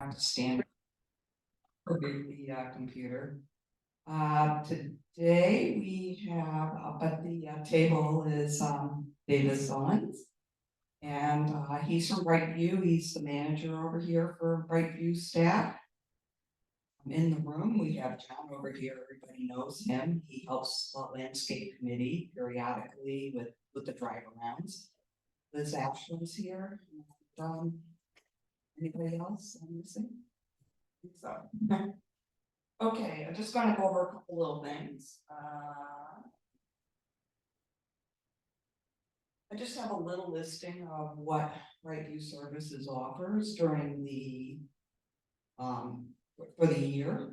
have to stand for the computer. Today we have up at the table is Davis Owens. And he's from Brightview. He's the manager over here for Brightview staff. In the room, we have John over here. Everybody knows him. He helps the landscape committee periodically with the drive arounds. Liz Ashland's here. Anybody else I'm missing? I think so. Okay, I'm just gonna go over a couple little things. I just have a little listing of what Brightview Services offers during the for the year.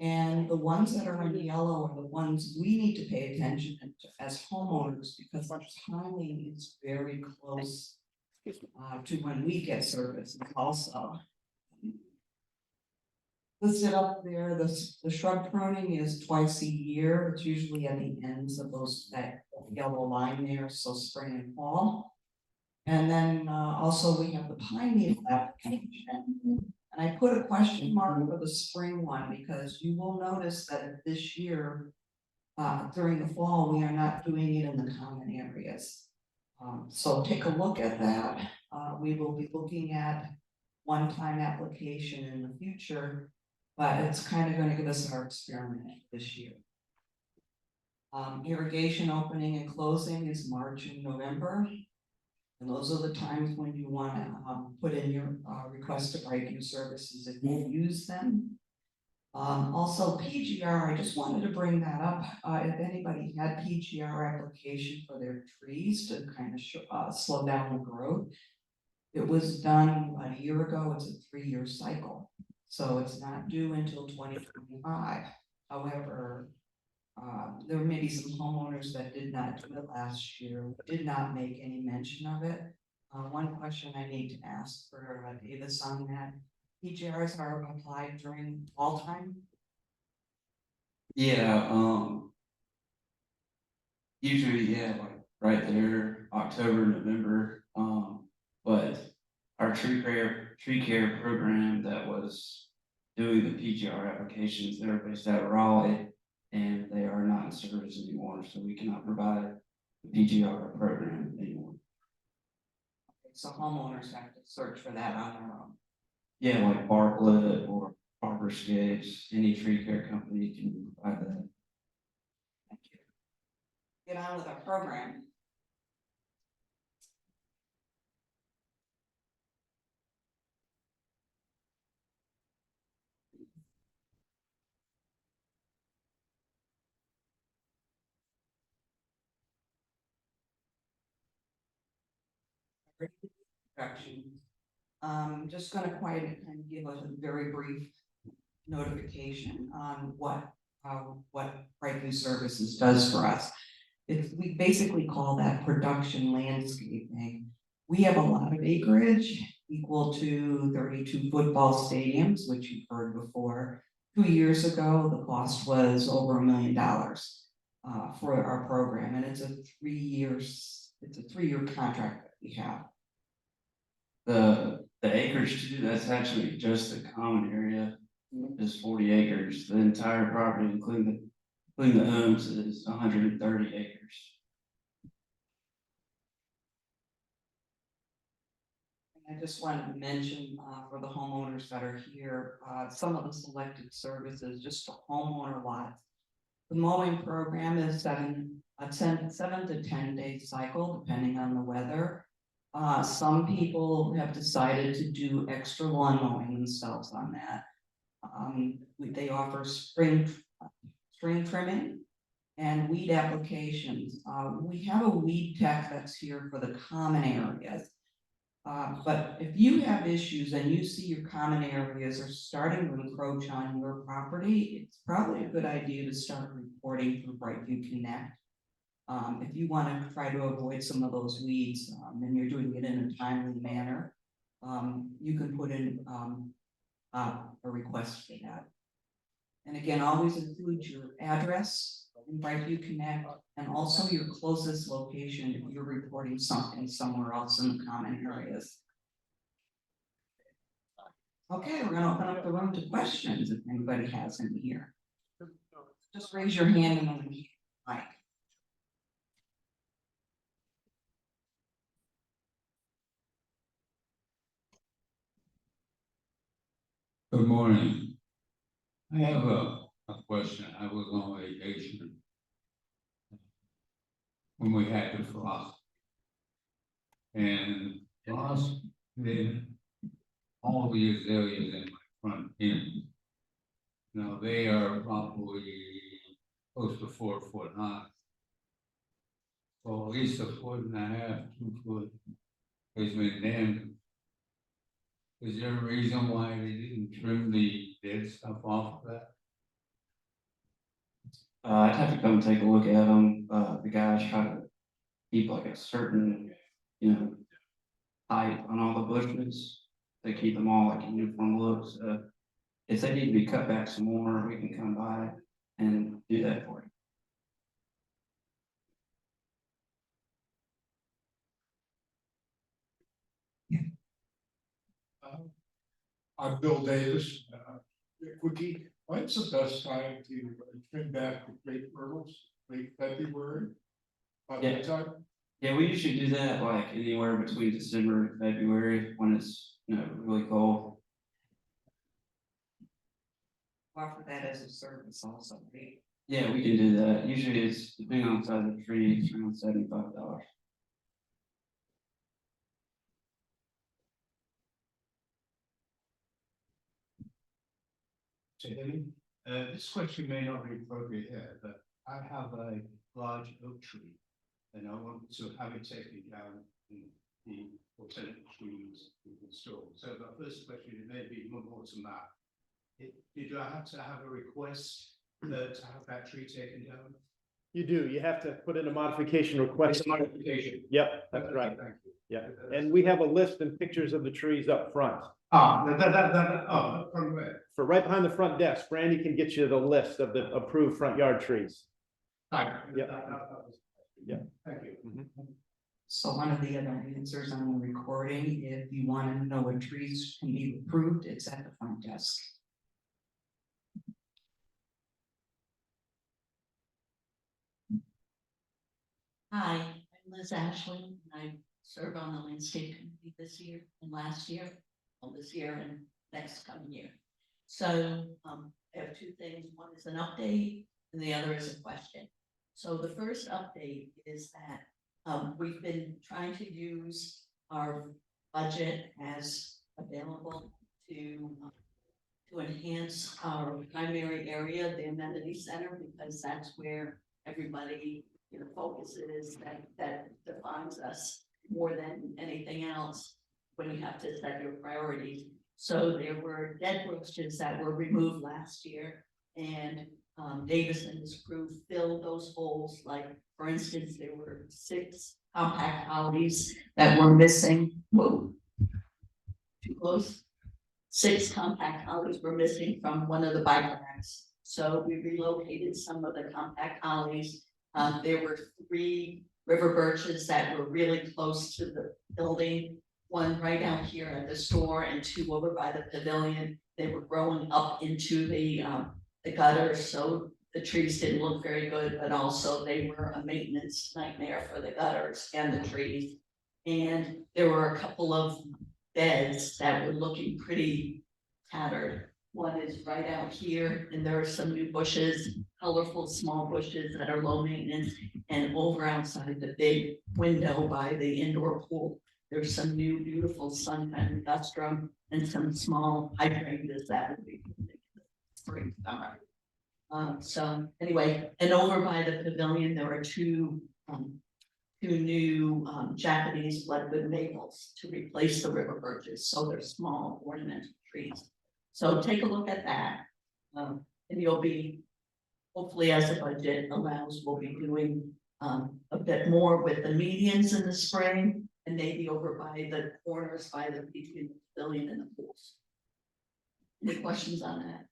And the ones that are in yellow are the ones we need to pay attention to as homeowners, because our timing is very close to when we get service also. Listed up there, the shrub pruning is twice a year. It's usually at the ends of that yellow line there, so spring and fall. And then also we have the pine needle application. And I put a question mark for the spring one because you will notice that this year, during the fall, we are not doing it in the common areas. So take a look at that. We will be looking at one-time application in the future, but it's kind of going to give us our experiment this year. Irrigation opening and closing is March and November. And those are the times when you want to put in your request to Brightview Services if you use them. Also PGR, I just wanted to bring that up. If anybody had PGR application for their trees to kind of slow down the growth, it was done a year ago. It's a 3-year cycle. So it's not due until 2025. However, there may be some homeowners that did not do it last year, did not make any mention of it. One question I need to ask for Davis on that. PGRs are applied during fall time? Yeah, usually, yeah, like right there, October, November. But our tree care program that was doing the PGR applications, they're based out of Raleigh, and they are not in service anymore, so we cannot provide the PGR program anymore. So homeowners have to search for that on their own. Yeah, like Bartlett or Arborscapes, any tree care company can provide that. Thank you. Get on with our program. Just going to kind of give us a very brief notification on what Brightview Services does for us. We basically call that production landscaping. We have a lot of acreage equal to 32 football stadiums, which you've heard before. 2 years ago, the cost was over $1 million for our program, and it's a 3-year contract that we have. The acreage too, that's actually just the common area, is 40 acres. The entire property, including the homes, is 130 acres. I just wanted to mention for the homeowners that are here, some of the selected services, just a homeowner lots. The mowing program is 7 to 10 day cycle, depending on the weather. Some people have decided to do extra lawn mowing themselves on that. They offer spring trimming and weed applications. We have a weed tech that's here for the common areas. But if you have issues and you see your common areas are starting to encroach on your property, it's probably a good idea to start reporting through Brightview Connect. If you want to try to avoid some of those weeds and you're doing it in a timely manner, you can put in a request for that. And again, always include your address, Brightview Connect, and also your closest location if you're reporting something somewhere else in the common areas. Okay, we're gonna open up the room to questions if anybody has any here. Just raise your hand and then mic. Good morning. I have a question. I was on vacation when we had the frost. And frost did all the azaleas in my front end. Now they are probably close to 4 foot high. So at least 1.5 foot, 2 foot has been damaged. Is there a reason why they didn't trim the dead stuff off of that? I'd have to come take a look at them. The guys try to keep like a certain, height on all the bushes. They keep them all like a uniform look. So if they need to be cut back some more, we can come by and do that for you. I'm Bill Davis, Quickie. When's the best time to trim back the grape myrtles? Late February? By Yeah. that time? Yeah, we usually do that like anywhere between December and February when it's, really cold. Offer that as a service also, right? Yeah, we can do that. Usually it's, depending on the size of the tree, it's around $75. This question may not be appropriate here, but I have a large oak tree. And I want to have it taken down and the alternate trees installed. So the first question, it may be more to Matt. Did I have to have a request to have that tree taken down? You do, you have to put in a modification request. It's a modification. Yep, that's right, Thank you. yeah, and we have a list and pictures of the trees up front. From where? For right behind the front desk, Brandy can get you the list of the approved front yard trees. Thank you. Yep. Yeah. Thank you. So one of the other answers on the recording, if you want to know what trees can be approved, it's at the front desk. Hi, I'm Liz Ashley, and I serve on the landscape committee this year and last year, well, this year and next coming year. So, I have two things. One is an update and the other is a question. So the first update is that, we've been trying to use our budget as available to enhance our primary area, the amenity center, because that's where everybody, focus is that defines us more than anything else when you have to set your priorities. So there were dead bushes that were removed last year, and Davis and his crew filled those holes. Like, for instance, there were 6 compact hollies that were missing. Whoa, too close. 6 compact hollies were missing from one of the bike racks. So we relocated some of the compact hollies. There were 3 river birches that were really close to the building. 1 right out here at the store and 2 over by the pavilion. They were growing up into the gutters, so the trees didn't look very good, but also they were a maintenance nightmare for the gutters and the trees. And there were a couple of beds that were looking pretty tattered. One is right out here, and there are some new bushes, colorful small bushes that are low maintenance. And over outside the big window by the indoor pool, there's some new beautiful suntan dustrum and some small hydrangeas that would be spring summer. So anyway, and over by the pavilion, there are two new Japanese bloodwood maples to replace the river birches. So they're small ornamental trees. So take a look at that. And you'll be, hopefully as the budget allows, we'll be doing a bit more with the medians in the spring and maybe over by the corners by the between the pavilion and the pools. Any questions on that?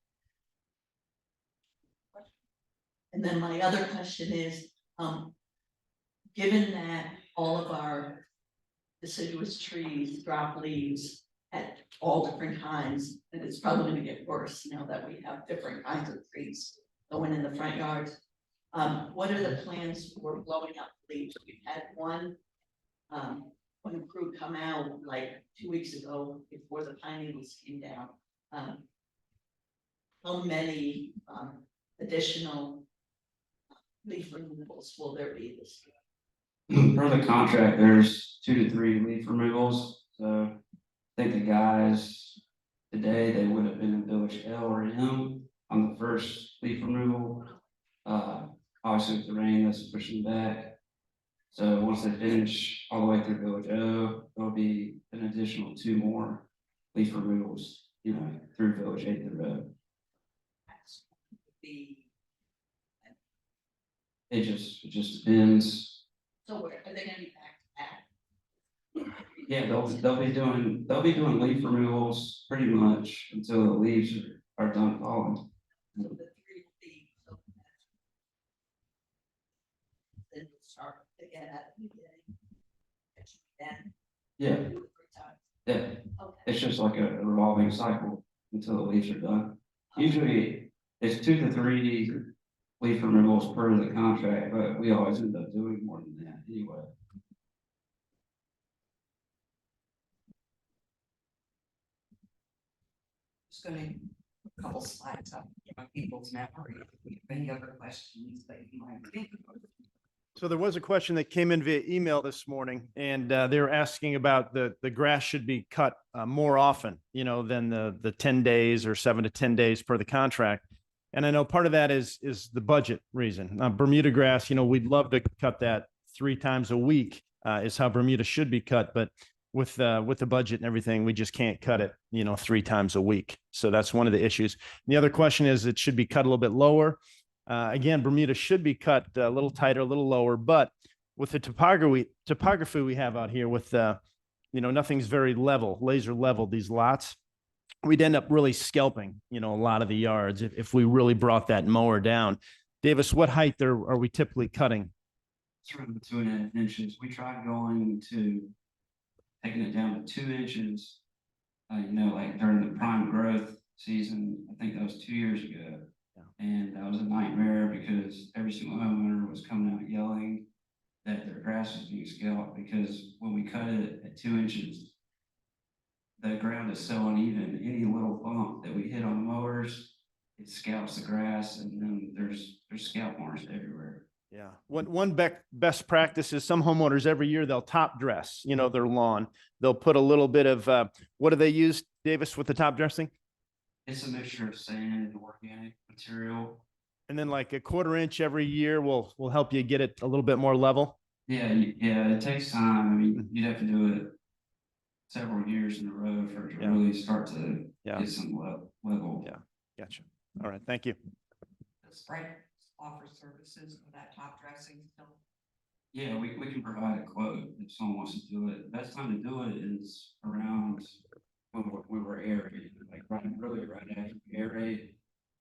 And then my other question is, given that all of our deciduous trees drop leaves at all different times, and it's probably gonna get worse now that we have different kinds of trees going in the front yards. What are the plans for blowing up leaves? We've had one, when a crew come out like 2 weeks ago before the pine needles came down. How many, additional leaf removals will there be this year? Per the contract, there's 2 to 3 leaf removals, so I think the guys today, they would have been in Village L or M on the first leaf removal. Obviously with the rain, that's pushing back. So once they finish all the way through Village O, there'll be an additional 2 more leaf removals, you know, through Village A through O. The, It just depends. so where, are they gonna be back to back? Yeah, they'll be doing leaf removals pretty much until the leaves are done falling. So the 3 leaves, so that's- then we'll start again at the beginning. Then Yeah, do it 3 times. yeah, Okay. it's just like a revolving cycle until the leaves are done. Usually, it's 2 to 3 leaf removals per the contract, but we always end up doing more than that anyway. Just gonna put a couple slides up on people's memory. If you have any other questions that you might think of. So there was a question that came in via email this morning, and they were asking about the grass should be cut more often, you know, than the 10 days or 7 to 10 days per the contract. And I know part of that is the budget reason. Bermuda grass, you know, we'd love to cut that 3 times a week, is how Bermuda should be cut, but with the budget and everything, we just can't cut it, you know, 3 times a week. So that's one of the issues. And the other question is it should be cut a little bit lower. Again, Bermuda should be cut a little tighter, a little lower, but with the topography we have out here with, you know, nothing's very level, laser level, these lots, we'd end up really scalping, you know, a lot of the yards if we really brought that mower down. Davis, what height are we typically cutting? It's around 2.5 inches. We tried going to taking it down to 2 inches. You know, like during the prime growth season, I think that was 2 years ago. Yeah. And that was a nightmare because every single homeowner was coming out yelling that their grass was being scalped because when we cut it at 2 inches, the ground is so uneven. Any little bump that we hit on the mowers, it scalps the grass, and then there's scalp marks everywhere. Yeah. One best practice is some homeowners every year, they'll top dress, you know, their lawn. They'll put a little bit of, what do they use, Davis, with the top dressing? It's a mixture of sand and organic material. And then like a 1/4 inch every year will help you get it a little bit more level. Yeah, yeah, it takes time. I mean, you'd have to do it several years in a row for it to Yeah. really start to Yeah. get some level. Yeah. Gotcha. All right. Thank you. Does Sprite offer services for that top dressing still? Yeah, we can provide a quote if someone wants to do it. The best time to do it is around when we're aerating, like right after we aerate,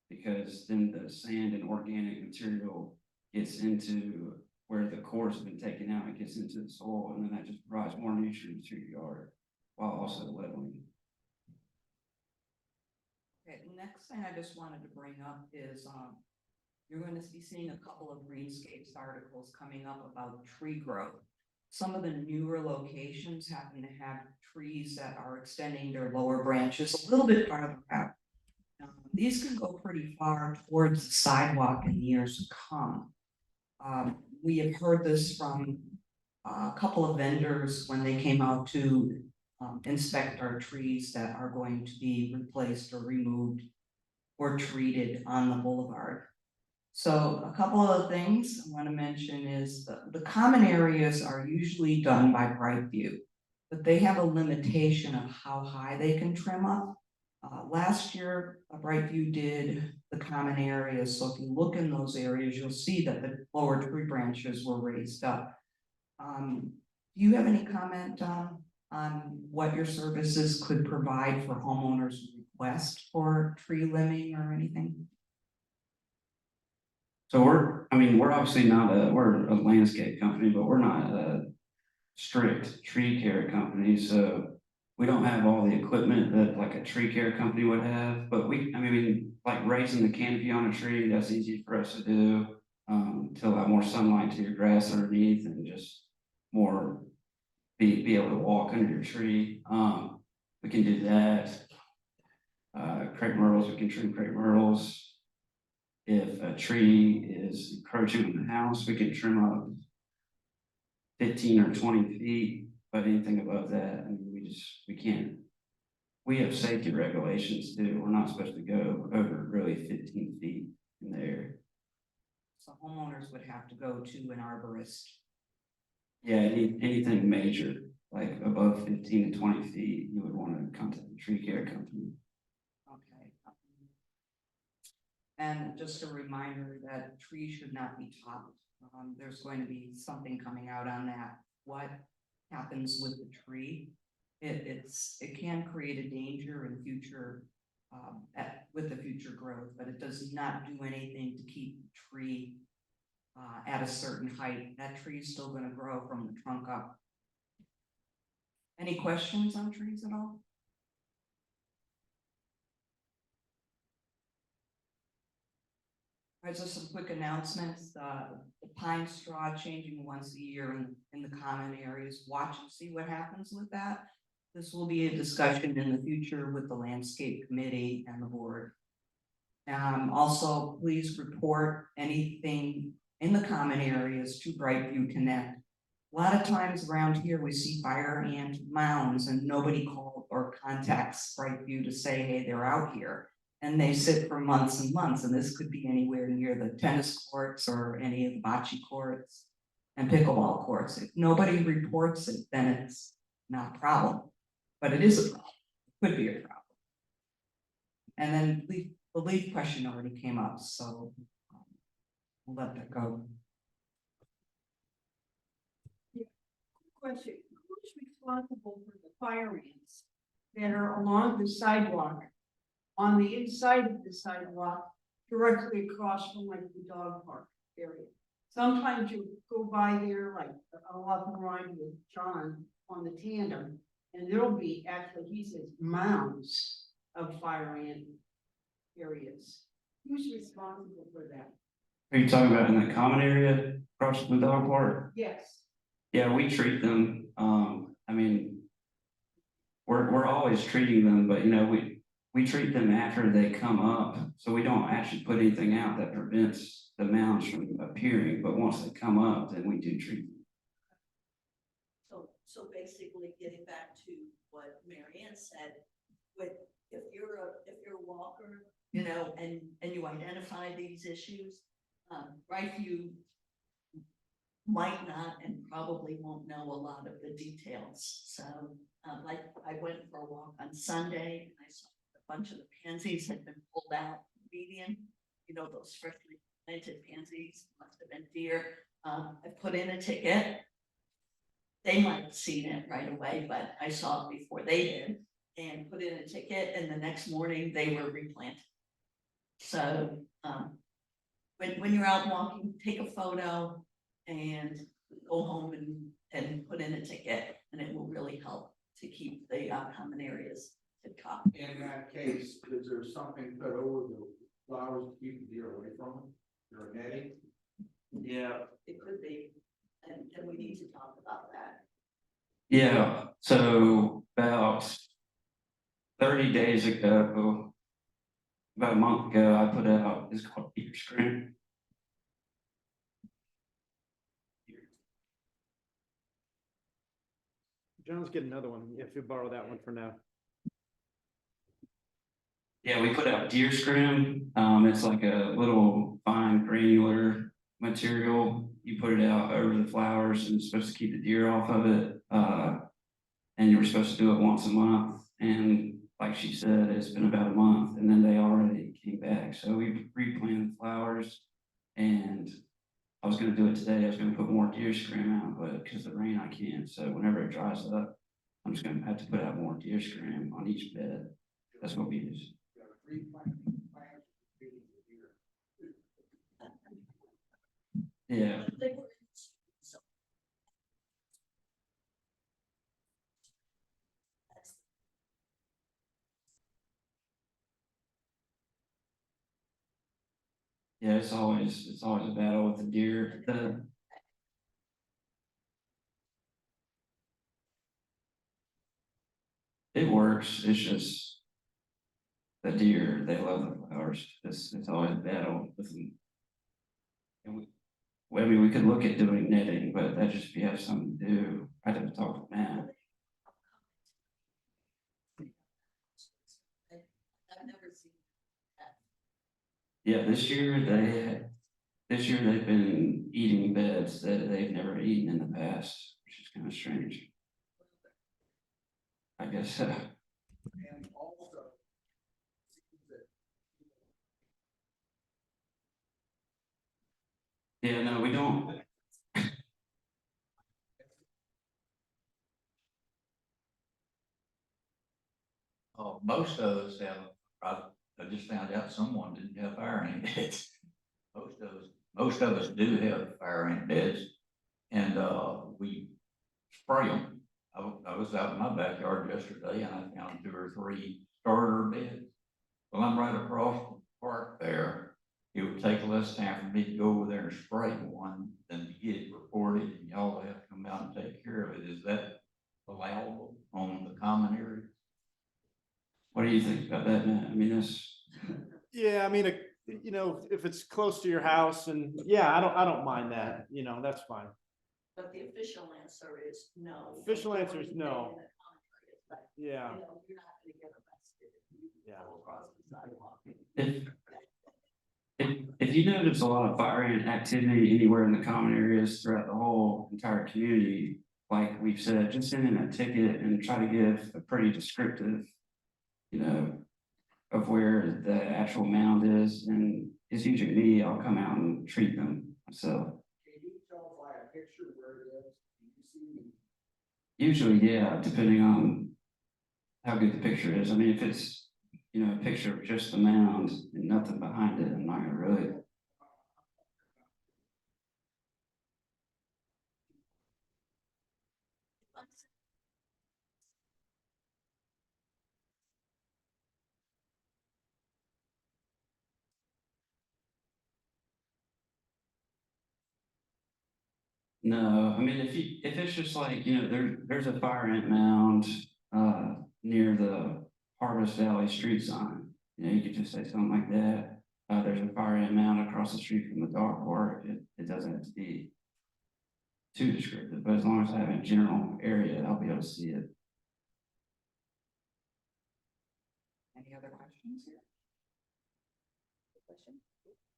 because then the sand and organic material gets into where the core's been taken out, it gets into the soil, and then that just provides more nutrients to your yard while also leveling. Okay, the next thing I just wanted to bring up is, you're going to be seeing a couple of Greenscapes articles coming up about tree growth. Some of the newer locations happen to have trees that are extending their lower branches a little bit farther out. These can go pretty far towards the sidewalk in years to come. We have heard this from a couple of vendors when they came out to inspect our trees that are going to be replaced or removed or treated on the boulevard. So a couple of things I want to mention is the common areas are usually done by Brightview, but they have a limitation of how high they can trim up. Last year, Brightview did the common areas, so if you look in those areas, you'll see that the lower tree branches were raised up. Do you have any comment on what your services could provide for homeowners' request for tree limbing or anything? So we're obviously not we're a landscape company, but we're not a strict tree care company, so. We don't have all the equipment that like a tree care company would have, but like raising the canopy on a tree, that's easy for us to do. To allow more sunlight to your grass underneath and just more be able to walk under your tree. We can do that. Crepe myrtles, we can trim crepe myrtles. If a tree is encroaching on the house, we can trim up 15 or 20 feet, but anything above that, I mean, we can't. We have safety regulations too. We're not supposed to go over really 15 feet in there. So homeowners would have to go to an arborist. Yeah, anything major, like above 15 to 20 feet, you would want to contact the tree care company. Okay. And just a reminder that trees should not be topped. There's going to be something coming out on that. What happens with the tree? It can create a danger in future, with the future growth, but it does not do anything to keep the tree at a certain height. That tree is still going to grow from the trunk up. Any questions on trees at all? All right, so some quick announcements. The pine straw changing once a year in the common areas. Watch and see what happens with that. This will be a discussion in the future with the landscape committee and the board. Also, please report anything in the common areas to Brightview Connect. A lot of times around here, we see fire ant mounds and nobody called or contacts Brightview to say, hey, they're out here. And they sit for months and months, and this could be anywhere near the tennis courts or any of the bocce courts and pickleball courts. If nobody reports it, then it's not a problem, but it is a problem, it could be a problem. And then the leaf question already came up, so we'll let that go. Question, who's responsible for the fire ants that are along the sidewalk, on the inside of the sidewalk, directly across from like the dog park area? Sometimes you go by there, like I'll often ride with John on the tandem, and there'll be actually, he says, mounds of fire ant areas. Who's responsible for that? Are you talking about in the common area across from the dog park? Yes. Yeah, we treat them. We're always treating them, but we treat them after they come up, so we don't actually put anything out that prevents the mounds from appearing. But once they come up, then we do treat them. So basically getting back to what Mary Ann said, if you're a walker, and you identify these issues, Brightview might not and probably won't know a lot of the details. So like I went for a walk on Sunday and I saw a bunch of the pansies had been pulled out median, those freshly planted pansies, must have been deer. I put in a ticket. They might have seen it right away, but I saw it before they did, and put in a ticket, and the next morning they were replanted. So when you're out walking, take a photo and go home and put in a ticket, and it will really help to keep the common areas to top. In that case, is there something put over the flowers to keep the deer away from them? Or netting? Yeah. It could be, and we need to talk about that. Yeah, so about 30 days ago, about a month ago, I put out, it's called Deer Scrim. John's getting another one, if you borrow that one for now. Yeah, we put out Deer Scrim. It's like a little fine granular material. You put it out over the flowers and it's supposed to keep the deer off of it. And you were supposed to do it once a month. And like she said, it's been about a month and then they already came back. So we replanted the flowers and I was gonna do it today. I was gonna put more Deer Scrim out, but because of the rain, I can't. So whenever it dries up, I'm just gonna have to put out more Deer Scrim on each bed. That's what we use. Yeah, They were in the street, so that's yeah, it's always a battle with the deer. It works, it's just the deer, they love the flowers, it's always a battle with them. And well, I mean, we could look at doing netting, but that just, if you have something to do, I'd have to talk to Matt. I've never seen that. Yeah, this year they've been eating beds that they've never eaten in the past, which is kind of strange. I guess, And also. yeah, no, we don't, Oh, most of us have, I just found out someone didn't have fire ant beds. Most of us do have fire ant beds, and, we spray them. I was out in my backyard yesterday and I found 2 or 3 starter beds. Well, I'm right across the park there. It would take less time for me to go over there and spray one than to get it reported, and y'all have to come out and take care of it. Is that allowable on the common area? what do you think about that, Matt? I mean, that's, Yeah, I mean, you know, if it's close to your house and, yeah, I don't mind that, you know, that's fine. But the official answer is no. Official answer is no. In the common areas, but, Yeah, you know, you're not gonna get arrested if you Yeah. go across the sidewalk. if you notice a lot of fire ant activity anywhere in the common areas throughout the whole entire community, like we've said, just send in a ticket and try to give a pretty descriptive, you know, of where the actual mound is, and it's usually me, I'll come out and treat them myself. Can you tell by a picture where it is? Can you see? Usually, yeah, depending on how good the picture is. I mean, if it's, you know, a picture of just the mound and nothing behind it, I'm not gonna really. No, I mean, if it's just like, you know, there's a fire ant mound, near the Harvest Valley street sign. You know, you could just say something like that. There's a fire ant mound across the street from the dog park. It doesn't have to be too descriptive, but as long as I have a general area, I'll be able to see it. Any other questions here? Question,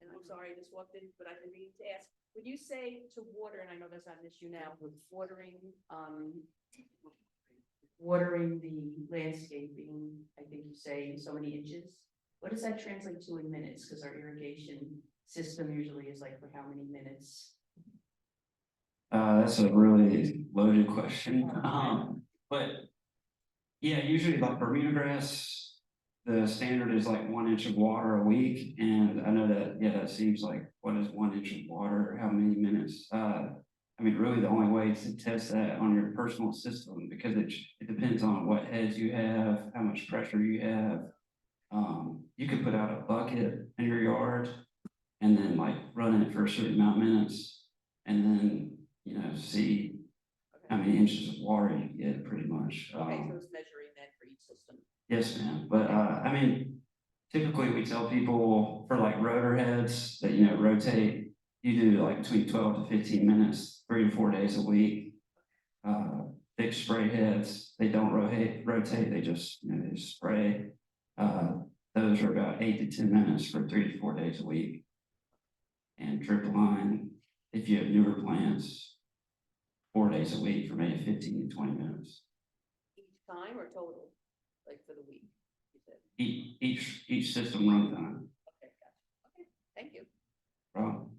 and I'm sorry, I just walked in, but I've been meaning to ask, when you say to water, and I know that's not an issue now, with watering the landscaping, I think you say so many inches, what does that translate to in minutes? Because our irrigation system usually is like for how many minutes? That's a really loaded question. But yeah, usually like Bermuda grass, the standard is like 1 inch of water a week. And I know that, yeah, that seems like, what is 1 inch of water? How many minutes? I mean, really the only way to test that on your personal system, because it depends on what heads you have, how much pressure you have. You could put out a bucket in your yard and then like run it for a certain amount of minutes and then, you know, see how many inches of water you get pretty much. Okay, so it's measuring that for each system. Yes, ma'am. But, I mean, typically we tell people for like rotor heads that, you know, rotate, you do like between 12 to 15 minutes, 3 to 4 days a week. Fixed spray heads, they don't rotate, they just, you know, they just spray. Those are about 8 to 10 minutes for 3 to 4 days a week. And drip line, if you have newer plants, 4 days a week for maybe 15 to 20 minutes. Each time or total, like for the week? You said. Each system runs on. Okay, gotcha. Okay, thank you. Problem.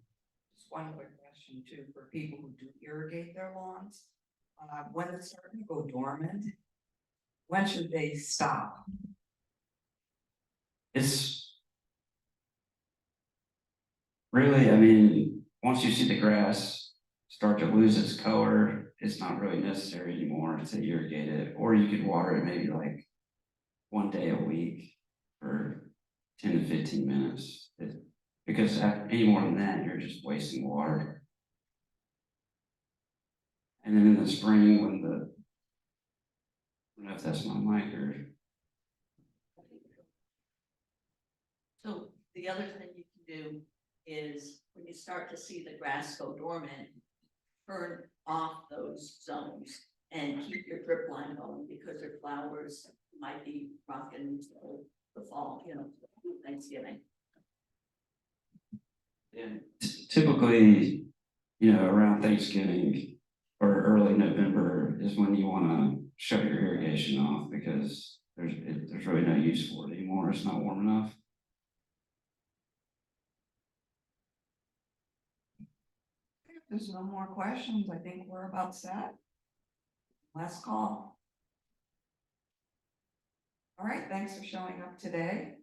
Just one quick question too, for people who do irrigate their lawns. When it's starting to go dormant, when should they stop? It's really, I mean, once you see the grass start to lose its color, it's not really necessary anymore to irrigate it, or you could water it maybe like one day a week for 10 to 15 minutes. Because any more than that, you're just wasting water. And then in the spring, I don't know if that's my mic or, So the other thing you can do is when you start to see the grass go dormant, turn off those zones and keep your drip line going because their flowers might be rocking until the fall, Thanksgiving. and typically, around Thanksgiving or early November is when you wanna shut your irrigation off because there's really no use for it anymore. It's not warm enough. If there's no more questions, I think we're about set. Last call. All right, thanks for showing up today.